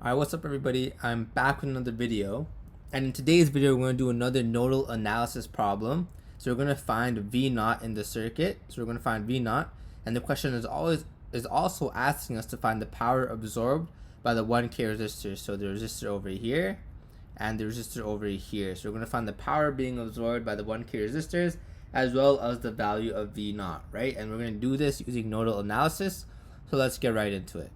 Alright, what's up everybody? I'm back with another video, and in today's video we're going to do another nodal analysis problem. So we're going to find V naught in the circuit. So we're going to find V naught, and the question is also asking us to find the power absorbed by the 1K resistor. So the resistor over here and the resistor over here. So we're going to find the power being absorbed by the 1K resistors as well as the value of V naught, right? And we're going to do this using nodal analysis. So let's get right into it.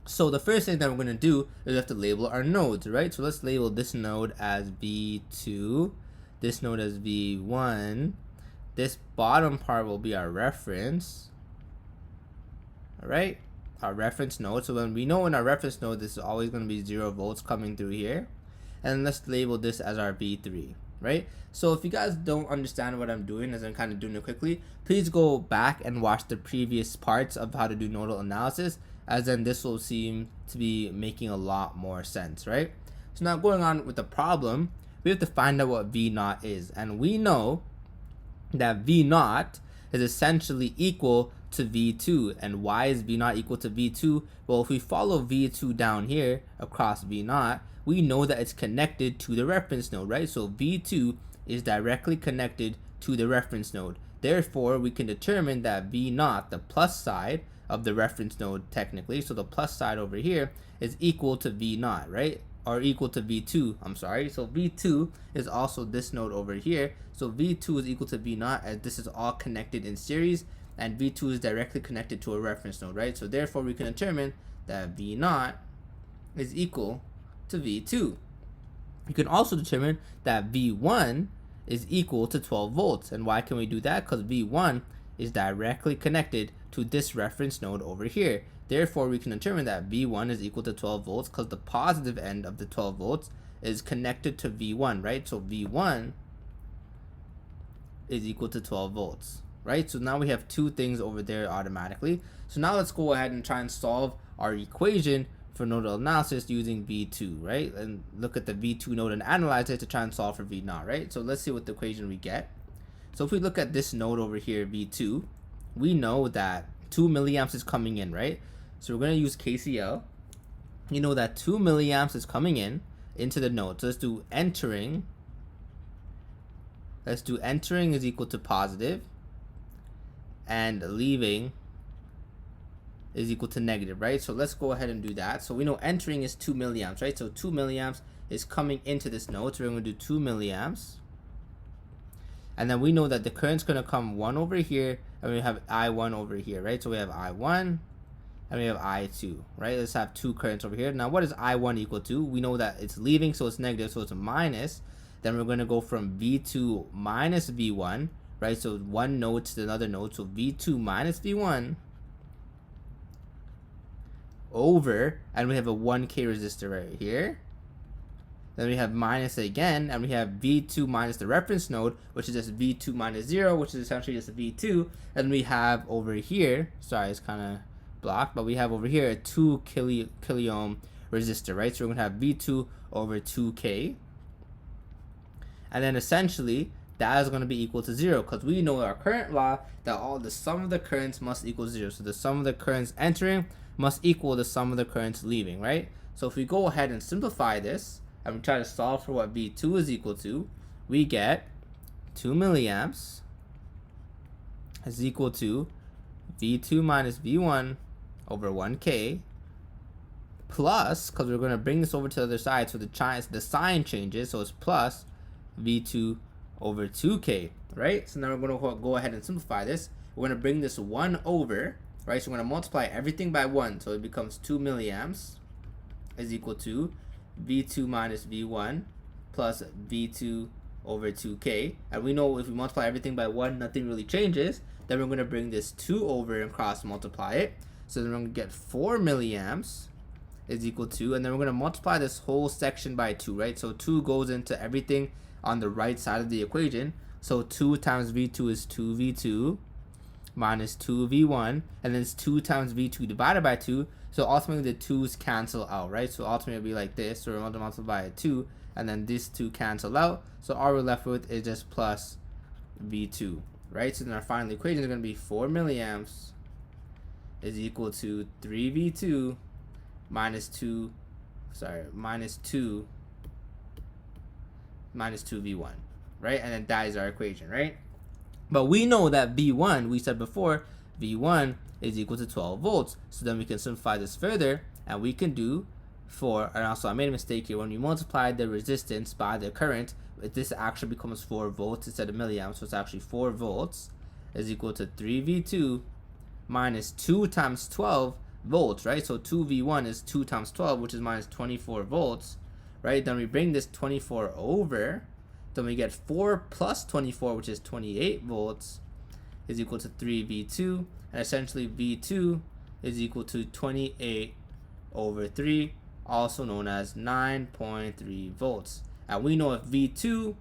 So the first thing that we're going to do is we have to label our nodes, right? So let's label this node as V2, this node as V1. This bottom part will be our reference, all right? Our reference node. So when we know in our reference node, this is always going to be 0 volts coming through here. And let's label this as our V3, right? So if you guys don't understand what I'm doing as I'm kind of doing it quickly, please go back and watch the previous parts of how to do nodal analysis, as then this will seem to be making a lot more sense, right? So now going on with the problem, we have to find out what V naught is. And we know that V naught is essentially equal to V2. And why is V naught equal to V2? Well, if we follow V2 down here across V naught, we know that it's connected to the reference node, right? So V2 is directly connected to the reference node. Therefore, we can determine that V naught, the plus side of the reference node technically, so the plus side over here is equal to V naught, right? Or equal to V2, I'm sorry. So V2 is also this node over here. So V2 is equal to V naught, as this is all connected in series, and V2 is directly connected to a reference node, right? So therefore we can determine that V naught is equal to V2. You can also determine that V1 is equal to 12 volts. And why can we do that? Because V1 is directly connected to this reference node over here. Therefore, we can determine that V1 is equal to 12 volts because the positive end of the 12 volts is connected to V1, right? So V1 is equal to 12 volts, right? So now we have two things over there automatically. So now let's go ahead and try and solve our equation for nodal analysis using V2, right? And look at the V2 node and analyze it to try and solve for V naught, right? So let's see what the equation we get. So if we look at this node over here, V2, we know that 2 milliamps is coming in, right? So we're going to use KCL. You know that 2 milliamps is coming in into the node. So let's do entering. Let's do entering is equal to positive, and leaving is equal to negative, right? So let's go ahead and do that. So we know entering is 2 milliamps, right? So 2 milliamps is coming into this node. So we're going to do 2 milliamps. And then we know that the current's going to come 1 over here, and we have I1 over here, right? So we have I1 and we have I2, right? Let's have two currents over here. Now, what is I1 equal to? We know that it's leaving, so it's negative, so it's a minus. Then we're going to go from V2 minus V1, right? So one node to another node. So V2 minus V1 over, and we have a 1K resistor right here. Then we have minus again, and we have V2 minus the reference node, which is just V2 minus 0, which is essentially just V2. And we have over here, sorry, it's kind of blocked, but we have over here a 2 kiloohm resistor, right? So we're going to have V2 over 2K. And then essentially, that is going to be equal to 0, because we know our current law that all the sum of the currents must equal 0. So the sum of the currents entering must equal the sum of the currents leaving, right? So if we go ahead and simplify this, and we try to solve for what V2 is equal to, we get 2 milliamps is equal to V2 minus V1 over 1K plus, because we're going to bring this over to the other side, so the sign changes, so it's plus V2 over 2K, right? So now we're going to go ahead and simplify this. We're going to bring this 1 over, right? So we're going to multiply everything by 1, so it becomes 2 milliamps is equal to V2 minus V1 plus V2 over 2K. And we know if we multiply everything by 1, nothing really changes. Then we're going to bring this 2 over and cross multiply it. So then we're going to get 4 milliamps is equal to, and then we're going to multiply this whole section by 2, right? So 2 goes into everything on the right side of the equation. So 2 times V2 is 2V2 minus 2V1, and then it's 2 times V2 divided by 2. So ultimately the 2's cancel out, right? So ultimately it'll be like this. So we're going to multiply by 2, and then these 2 cancel out. So all we're left with is just plus V2, right? So then our final equation is going to be 4 milliamps is equal to 3V2 minus 2 v1, right? And then that is our equation, right? But we know that v1, we said before, v1 is equal to 12 volts. So then we can simplify this further, and we can do and also I made a mistake here. When we multiply the resistance by the current, this actually becomes 4 volts instead of milliamps, so it's actually 4 volts is equal to 3v2 minus 2 times 12 volts, right? So 2v1 is 2 times 12, which is minus 24 volts, right? Then we bring this 24 over, then we get 4 plus 24, which is 28 volts, is equal to 3v2, and essentially v2 is equal to 28 over 3, also known as 9.3 volts. And we know if v2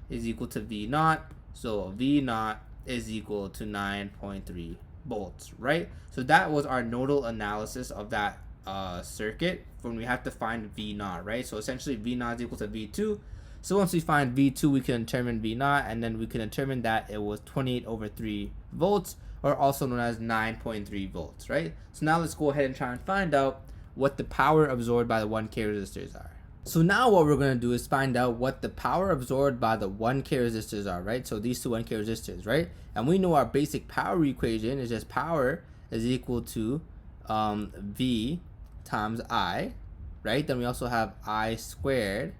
is equal to v naught, so v naught is equal to 9.3 volts, right? So that was our nodal analysis of that circuit when we have to find v naught, right? So essentially v naught is equal to v2. So once we find v2, we can determine v naught, and then we can determine that it was 28 over 3 volts, or also known as 9.3 volts, right? So now let's go ahead and try and find out what the power absorbed by the 1K resistors are. So now what we're going to do is find out what the power absorbed by the 1K resistors are, right? So these two 1K resistors, right? And we know our basic power equation is just power is equal to V times I, right? Then we also have I squared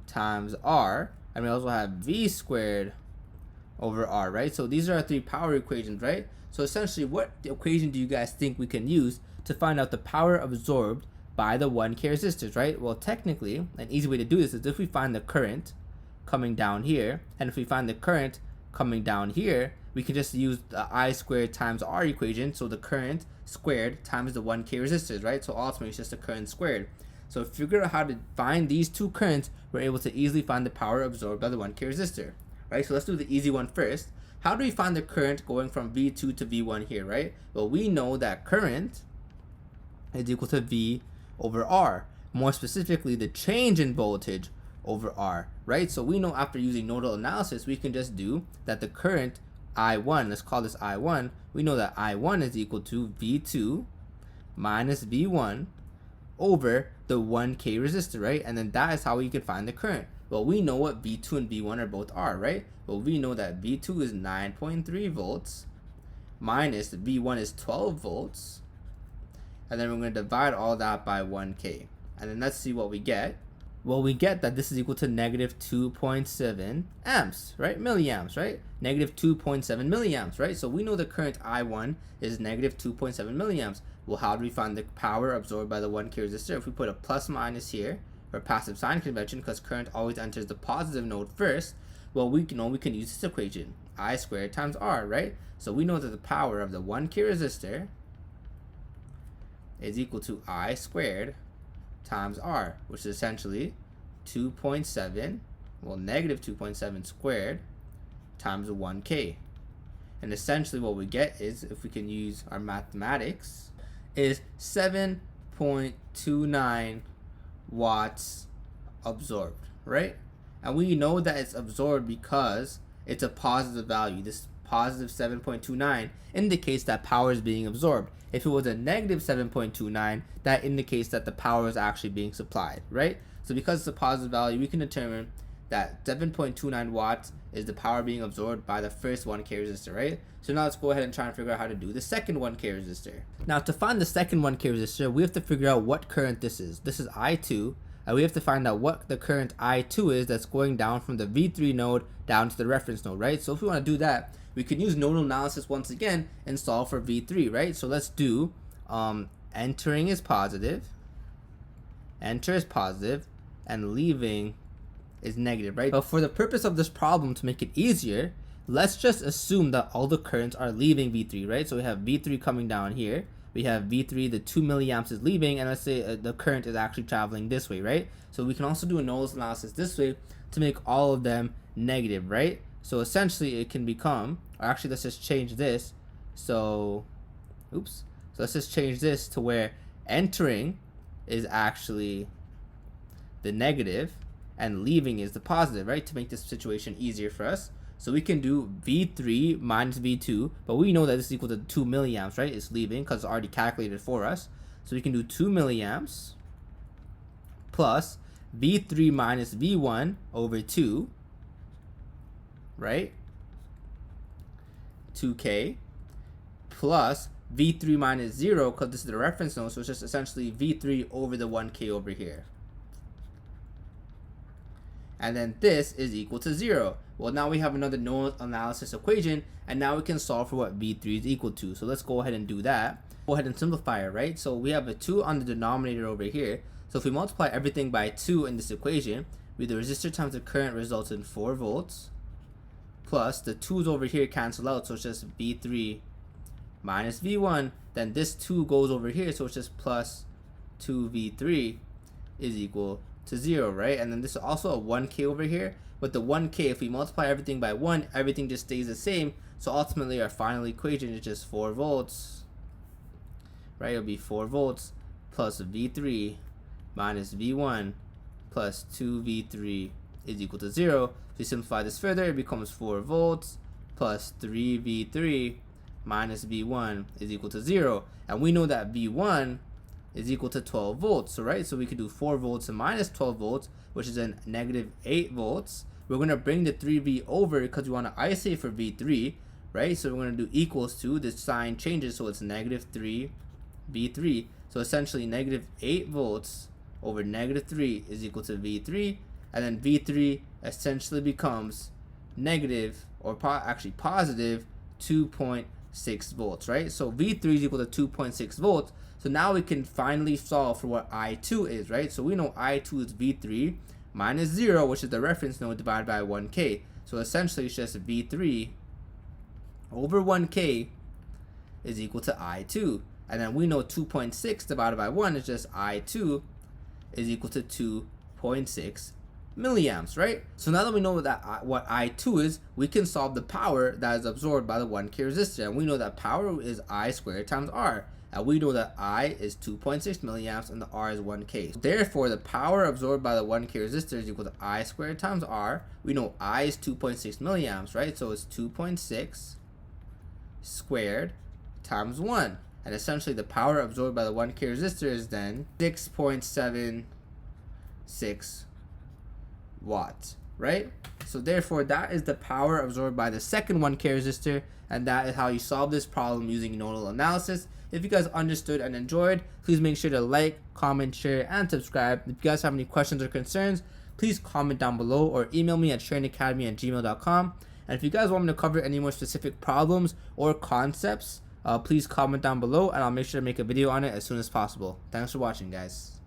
times R, and we also have V squared over R, right? So these are our three power equations, right? So essentially, what equation do you guys think we can use to find out the power absorbed by the 1K resistors, right? Well, technically, an easy way to do this is if we find the current coming down here, and if we find the current coming down here, we can just use the I squared times R equation, so the current squared times the 1K resistors, right? So ultimately, it's just the current squared. So if we figure out how to find these two currents, we're able to easily find the power absorbed by the 1K resistor, right? So let's do the easy one first. How do we find the current going from V2 to V1 here, right? Well, we know that current is equal to V over R. More specifically, the change in voltage over R, right? So we know after using nodal analysis, we can just do that the current I1, let's call this I1, we know that I1 is equal to V2 minus V1 over the 1K resistor, right? And then that is how we can find the current. Well, we know what V2 and V1 are both are, right? Well, we know that V2 is 9.3 volts minus V1 is 12 volts. And then we're going to divide all that by 1K. And then let's see what we get. Well, we get that this is equal to negative 2.7 amps, right? Milliamps, right? Negative 2.7 milliamps, right? So we know the current I1 is negative 2.7 milliamps. Well, how do we find the power absorbed by the 1K resistor? If we put a plus minus here, or passive sign convention, because current always enters the positive node first, well, we know we can use this equation, I squared times R, right? So we know that the power of the 1K resistor is equal to I squared times R, which is essentially 2.7, well, negative 2.7 squared times 1K. And essentially what we get is, if we can use our mathematics, is 7.29 watts absorbed, right? And we know that it's absorbed because it's a positive value. This positive 7.29 indicates that power is being absorbed. If it was a negative 7.29, that indicates that the power is actually being supplied, right? So because it's a positive value, we can determine that 7.29 watts is the power being absorbed by the first 1K resistor, right? So now let's go ahead and try and figure out how to do the second 1K resistor. Now to find the second 1K resistor, we have to figure out what current this is. This is I2, and we have to find out what the current I2 is that's going down from the V3 node down to the reference node, right? So if we want to do that, we can use nodal analysis once again and solve for V3, right? So let's do entering is positive, enter is positive, and leaving is negative, right? But for the purpose of this problem, to make it easier, let's just assume that all the currents are leaving V3, right? So we have V3 coming down here. We have V3, the 2 milliamps is leaving, and let's say the current is actually traveling this way, right? So we can also do a nodal analysis this way to make all of them negative, right? So essentially it can become, or actually let's just change this. So let's just change this to where entering is actually the negative and leaving is the positive, right? To make this situation easier for us. So we can do V3 minus V2, but we know that this is equal to 2 milliamps, right? It's leaving because it's already calculated for us. So we can do 2 milliamps plus V3 minus V1 over 2, right? 2K plus V3 minus 0, because this is the reference node, so it's just essentially V3 over the 1K over here. And then this is equal to 0. Well, now we have another nodal analysis equation, and now we can solve for what V3 is equal to. So let's go ahead and do that. Go ahead and simplify it, right? So we have a 2 on the denominator over here. So if we multiply everything by 2 in this equation, the resistor times the current results in 4 volts, plus the 2's over here cancel out, so it's just V3 minus V1. Then this 2 goes over here, so it's just plus 2V3 is equal to 0, right? And then this is also a 1K over here, but the 1K, if we multiply everything by 1, everything just stays the same. So ultimately our final equation is just 4 volts, right? It'll be 4 volts plus V3 minus V1 plus 2V3 is equal to 0. If we simplify this further, it becomes 4 volts plus 3V3 minus V1 is equal to 0. And we know that V1 is equal to 12 volts, so right? So we could do 4 volts and minus 12 volts, which is then negative 8 volts. We're going to bring the 3V over because we want to isolate for V3, right? So we're going to do equals to, the sign changes, so it's negative 3V3. So essentially negative 8 volts over negative 3 is equal to V3, and then V3 essentially becomes negative, or actually positive 2.6 volts, right? So V3 is equal to 2.6 volts. So now we can finally solve for what I2 is, right? So we know I2 is V3 minus 0, which is the reference node, divided by 1K. So essentially it's just V3 over 1K is equal to I2. And then we know 2.6 divided by 1 is just I2 is equal to 2.6 milliamps, right? So now that we know that what I2 is, we can solve the power that is absorbed by the 1K resistor. And we know that power is I squared times R. And we know that I is 2.6 milliamps and the R is 1K. So therefore, the power absorbed by the 1K resistor is equal to I squared times R. We know I is 2.6 milliamps, right? So it's 2.6 squared times 1. And essentially the power absorbed by the 1K resistor is then 6.76 watts, right? So therefore that is the power absorbed by the second 1K resistor, and that is how you solve this problem using nodal analysis. If you guys understood and enjoyed, please make sure to like, comment, share, and subscribe. If you guys have any questions or concerns, please comment down below or email me at sharranacademy@gmail.com. And if you guys want me to cover any more specific problems or concepts, please comment down below and I'll make sure to make a video on it as soon as possible. Thanks for watching, guys.